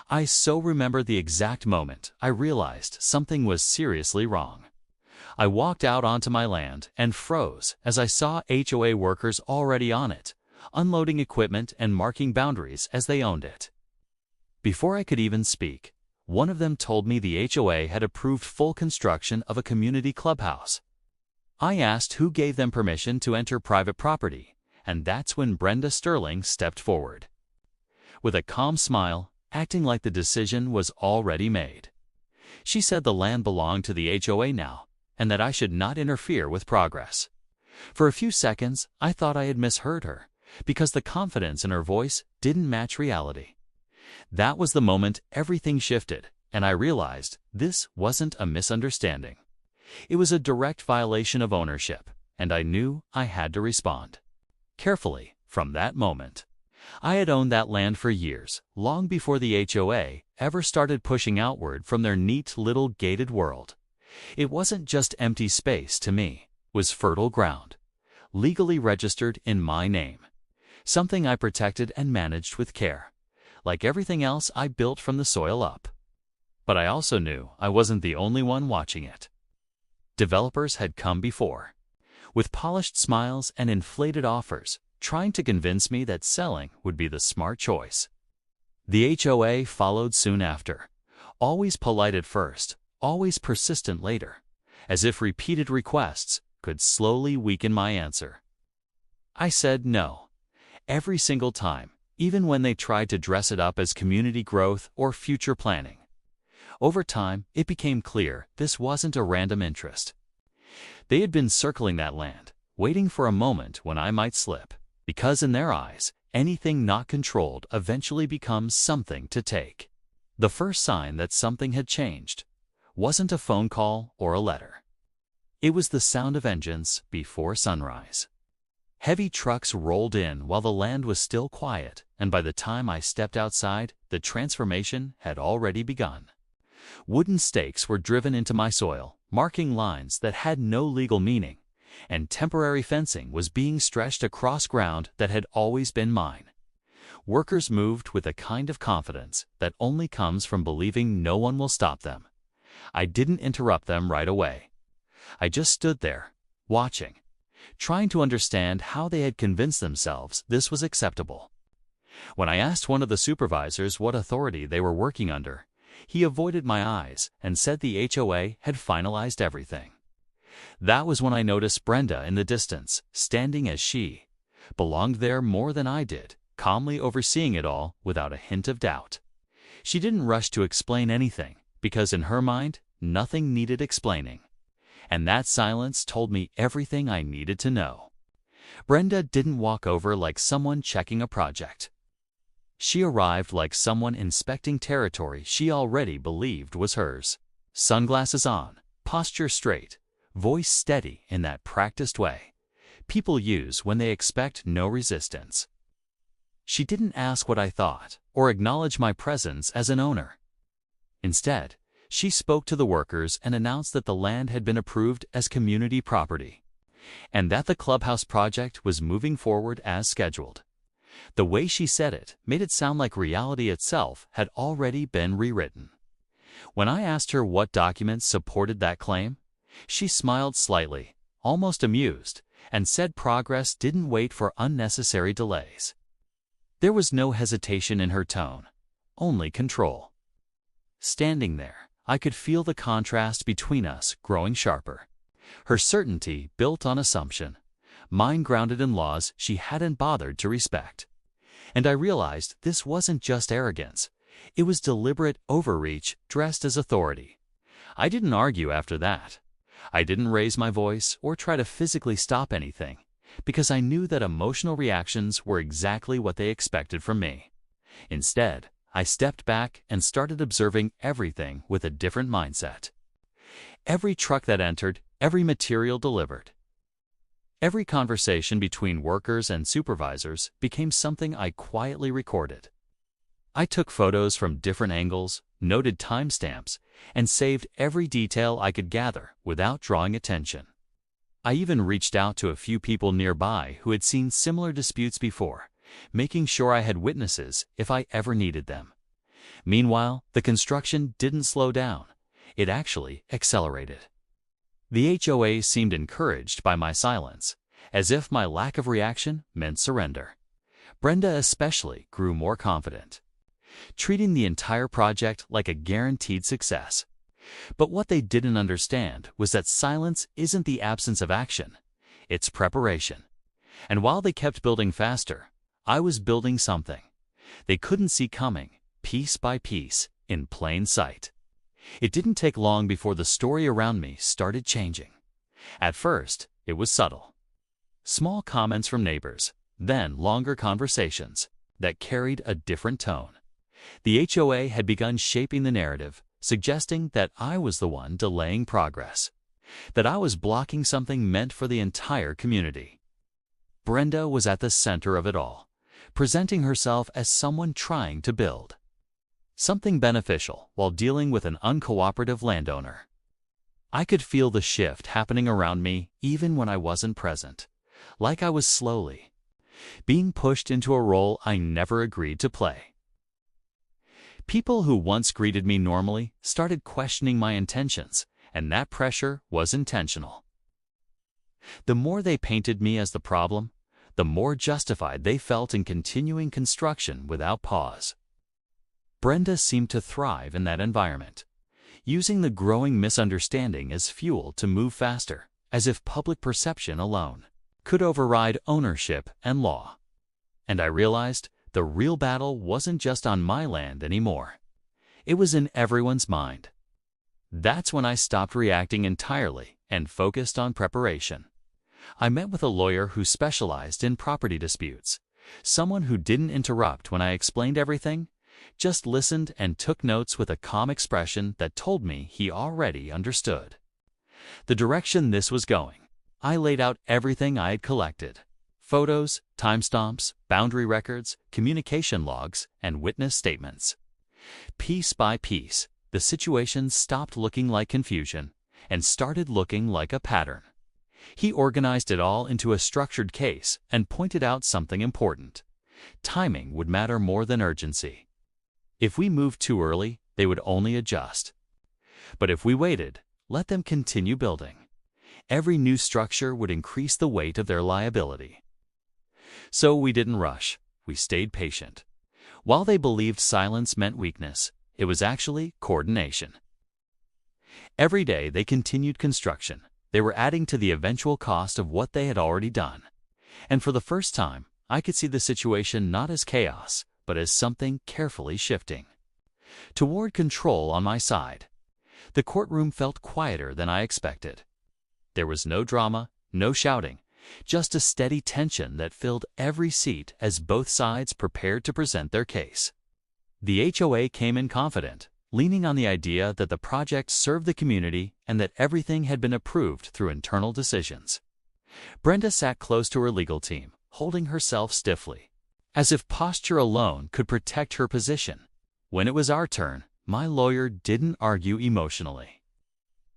I so remember the exact moment I realized something was seriously wrong. I walked out onto my land and froze as I saw HOA workers already on it, unloading equipment and marking boundaries as they owned it. Before I could even speak, one of them told me the HOA had approved full construction of a community clubhouse. I asked who gave them permission to enter private property, and that's when Brenda Sterling stepped forward. With a calm smile, acting like the decision was already made. She said the land belonged to the HOA now, and that I should not interfere with progress. For a few seconds, I thought I had misheard her, because the confidence in her voice didn't match reality. That was the moment everything shifted, and I realized this wasn't a misunderstanding. It was a direct violation of ownership, and I knew I had to respond. Carefully, from that moment. I had owned that land for years, long before the HOA ever started pushing outward from their neat little gated world. It wasn't just empty space to me, it was fertile ground, legally registered in my name. Something I protected and managed with care, like everything else I built from the soil up. But I also knew I wasn't the only one watching it. Developers had come before, with polished smiles and inflated offers, trying to convince me that selling would be the smart choice. The HOA followed soon after, always polite at first, always persistent later, as if repeated requests could slowly weaken my answer. I said no, every single time, even when they tried to dress it up as community growth or future planning. Over time, it became clear this wasn't a random interest. They had been circling that land, waiting for a moment when I might slip. Because in their eyes, anything not controlled eventually becomes something to take. The first sign that something had changed wasn't a phone call or a letter. It was the sound of engines before sunrise. Heavy trucks rolled in while the land was still quiet, and by the time I stepped outside, the transformation had already begun. Wooden stakes were driven into my soil, marking lines that had no legal meaning, and temporary fencing was being stretched across ground that had always been mine. Workers moved with a kind of confidence that only comes from believing no one will stop them. I didn't interrupt them right away. I just stood there, watching, trying to understand how they had convinced themselves this was acceptable. When I asked one of the supervisors what authority they were working under, he avoided my eyes and said the HOA had finalized everything. That was when I noticed Brenda in the distance, standing as she belonged there more than I did, calmly overseeing it all without a hint of doubt. She didn't rush to explain anything, because in her mind, nothing needed explaining. And that silence told me everything I needed to know. Brenda didn't walk over like someone checking a project. She arrived like someone inspecting territory she already believed was hers. Sunglasses on, posture straight, voice steady in that practiced way people use when they expect no resistance. She didn't ask what I thought or acknowledge my presence as an owner. Instead, she spoke to the workers and announced that the land had been approved as community property, and that the clubhouse project was moving forward as scheduled. The way she said it made it sound like reality itself had already been rewritten. When I asked her what documents supported that claim, she smiled slightly, almost amused, and said progress didn't wait for unnecessary delays. There was no hesitation in her tone, only control. Standing there, I could feel the contrast between us growing sharper. Her certainty built on assumption, mine grounded in laws she hadn't bothered to respect. And I realized this wasn't just arrogance, it was deliberate overreach dressed as authority. I didn't argue after that. I didn't raise my voice or try to physically stop anything, because I knew that emotional reactions were exactly what they expected from me. Instead, I stepped back and started observing everything with a different mindset. Every truck that entered, every material delivered, every conversation between workers and supervisors became something I quietly recorded. I took photos from different angles, noted timestamps, and saved every detail I could gather without drawing attention. I even reached out to a few people nearby who had seen similar disputes before, making sure I had witnesses if I ever needed them. Meanwhile, the construction didn't slow down. It actually accelerated. The HOA seemed encouraged by my silence, as if my lack of reaction meant surrender. Brenda especially grew more confident, treating the entire project like a guaranteed success. But what they didn't understand was that silence isn't the absence of action, it's preparation. And while they kept building faster, I was building something they couldn't see coming, piece by piece, in plain sight. It didn't take long before the story around me started changing. At first, it was subtle. Small comments from neighbors, then longer conversations that carried a different tone. The HOA had begun shaping the narrative, suggesting that I was the one delaying progress, that I was blocking something meant for the entire community. Brenda was at the center of it all, presenting herself as someone trying to build something beneficial while dealing with an uncooperative landowner. I could feel the shift happening around me even when I wasn't present, like I was slowly being pushed into a role I never agreed to play. People who once greeted me normally started questioning my intentions, and that pressure was intentional. The more they painted me as the problem, the more justified they felt in continuing construction without pause. Brenda seemed to thrive in that environment, using the growing misunderstanding as fuel to move faster, as if public perception alone could override ownership and law. And I realized the real battle wasn't just on my land anymore. It was in everyone's mind. That's when I stopped reacting entirely and focused on preparation. I met with a lawyer who specialized in property disputes, someone who didn't interrupt when I explained everything, just listened and took notes with a calm expression that told me he already understood the direction this was going. I laid out everything I had collected: photos, timestamps, boundary records, communication logs, and witness statements. Piece by piece, the situation stopped looking like confusion and started looking like a pattern. He organized it all into a structured case and pointed out something important: timing would matter more than urgency. If we moved too early, they would only adjust. But if we waited, let them continue building, every new structure would increase the weight of their liability. So we didn't rush, we stayed patient. While they believed silence meant weakness, it was actually coordination. Every day they continued construction. They were adding to the eventual cost of what they had already done. And for the first time, I could see the situation not as chaos, but as something carefully shifting toward control on my side. The courtroom felt quieter than I expected. There was no drama, no shouting, just a steady tension that filled every seat as both sides prepared to present their case. The HOA came in confident, leaning on the idea that the project served the community and that everything had been approved through internal decisions. Brenda sat close to her legal team, holding herself stiffly, as if posture alone could protect her position. When it was our turn, my lawyer didn't argue emotionally.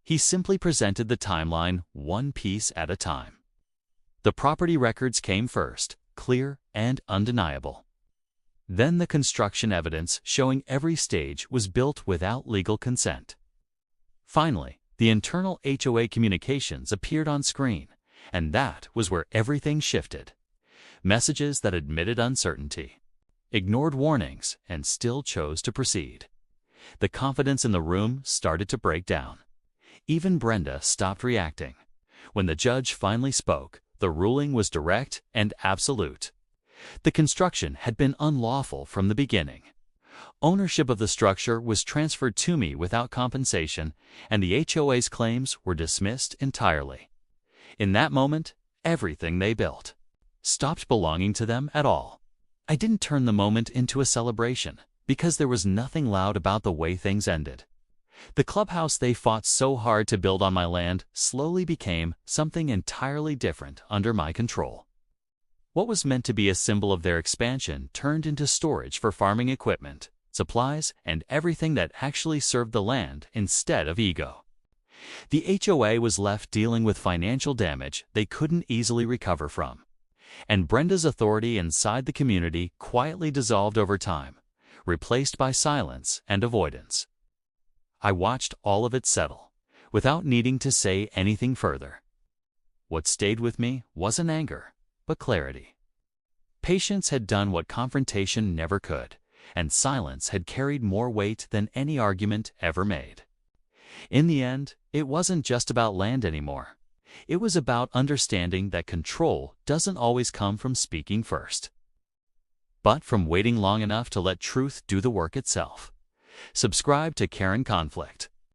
He simply presented the timeline one piece at a time. The property records came first, clear and undeniable. Then the construction evidence showing every stage was built without legal consent. Finally, the internal HOA communications appeared on screen, and that was where everything shifted. Messages that admitted uncertainty, ignored warnings, and still chose to proceed. The confidence in the room started to break down. Even Brenda stopped reacting. When the judge finally spoke, the ruling was direct and absolute. The construction had been unlawful from the beginning. Ownership of the structure was transferred to me without compensation, and the HOA's claims were dismissed entirely. In that moment, everything they built stopped belonging to them at all. I didn't turn the moment into a celebration, because there was nothing loud about the way things ended. The clubhouse they fought so hard to build on my land slowly became something entirely different under my control. What was meant to be a symbol of their expansion turned into storage for farming equipment, supplies, and everything that actually served the land instead of ego. The HOA was left dealing with financial damage they couldn't easily recover from. And Brenda's authority inside the community quietly dissolved over time, replaced by silence and avoidance. I watched all of it settle, without needing to say anything further. What stayed with me wasn't anger, but clarity. Patience had done what confrontation never could, and silence had carried more weight than any argument ever made. In the end, it wasn't just about land anymore. It was about understanding that control doesn't always come from speaking first, but from waiting long enough to let truth do the work itself. Subscribe to Karen Conflict.